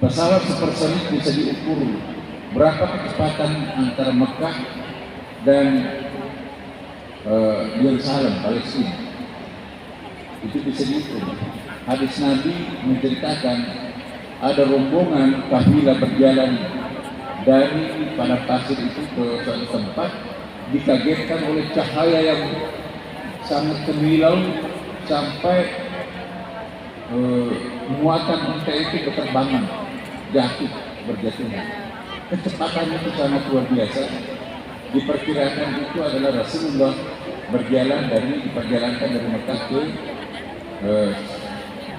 Pesawat supersonik bisa diukur berapa kecepatan antara Mekah dan Yerusalem, Palestina. Itu bisa diukur. Hadis Nabi menceritakan ada rombongan kafilah berjalan dari padang pasir itu ke suatu tempat, dikagetkan oleh cahaya yang sangat kemilau sampai muatan unta itu berterbangan, jatuh, berjatuhan. Kecepatannya itu sangat luar biasa. Diperkirakan itu adalah Rasulullah diperjalankan dari Mekah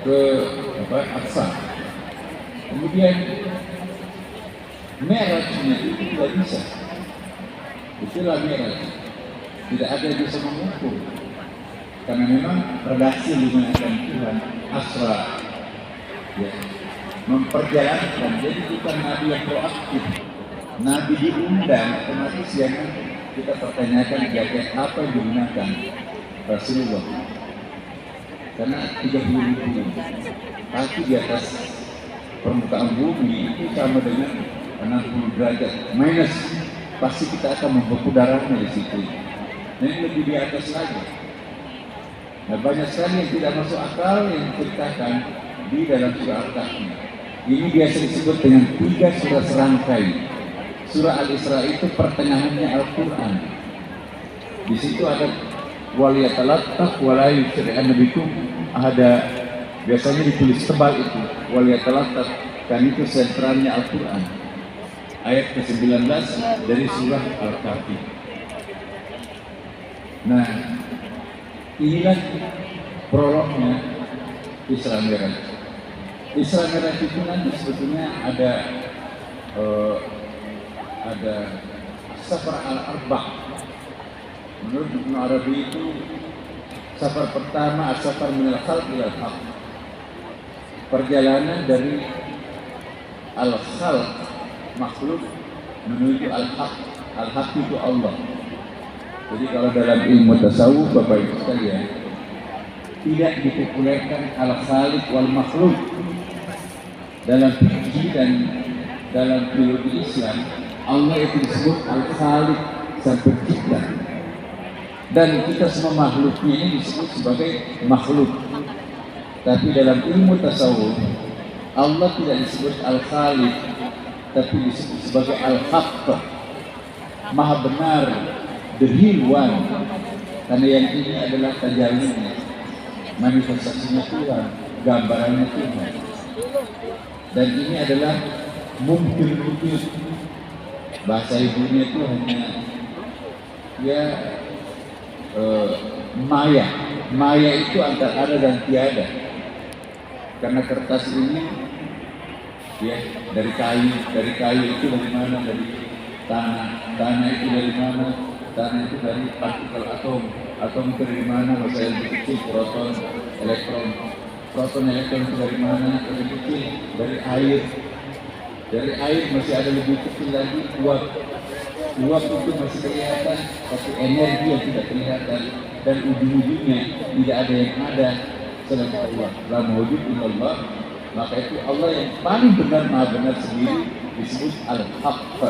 ke Aqsa. Kemudian Mi'rajnya itu tidak bisa. Itulah Mi'raj. Tidak ada yang bisa mengukur. Karena memang redaksi digunakan Tuhan Asra, ya, memperjalankan. Jadi bukan Nabi yang proaktif. Nabi diundang, otomatis yang kita pertanyakan jaket apa yang digunakan Rasulullah. Karena 30.000 kaki di atas permukaan bumi itu sama dengan 60 derajat minus, pasti kita akan membeku darahnya di situ. Nah, ini lebih di atas lagi. Nah, banyak sekali yang tidak masuk akal yang diceritakan di dalam surah Al-Kahfi. Ini biasa disebut dengan 3 surah serangkai. Surah Al-Isra itu pertengahannya Al-Quran. Di situ ada waliyatalattaf walayu syari'an nabikum, ada biasanya ditulis tebal itu waliyatalattaf, kan itu sentralnya Al-Quran. Ayat ke-19 dari surah Al-Kahfi. Nah, inilah prolognya Isra Mi'raj. Isra Mi'raj itu nanti sebetulnya ada safar al-arba'. Menurut Ibnu Arabi itu safar pertama as-safar minal khalq ila al-haq. Perjalanan dari al-khalq, makhluk, menuju al-haq. Al-haq itu Allah. Jadi kalau dalam ilmu tasawuf, Bapak Ibu sekalian, tidak dipopulerkan al-khaliq wal makhluk. Dalam fikih dan dalam teologi Islam, Allah itu disebut al-khaliq, sang pencipta. Dan kita semua makhluknya ini disebut sebagai makhluk. Tapi dalam ilmu tasawuf, Allah tidak disebut al-khaliq, tapi disebut sebagai al-haqq, maha benar, the real one. Karena yang ini adalah tajallinya, manifestasinya Tuhan, gambarannya Tuhan. Dan ini adalah mungkin wujud. Bahasa ibunya itu hanya maya. Maya itu antara ada dan tiada. Karena kertas ini ya dari kayu itu dari mana? Dari tanah itu dari mana? Tanah itu dari partikel atom itu dari mana? Bahasa yang lebih kecil, proton, elektron itu dari mana? Lebih kecil dari air. Dari air masih ada lebih kecil lagi, uap itu masih kelihatan, tapi energi yang tidak kelihatan, dan ujung-ujungnya tidak ada yang ada selain Allah. La mawjud illallah. Maka itu Allah yang paling benar, maha benar sendiri disebut al-haqq.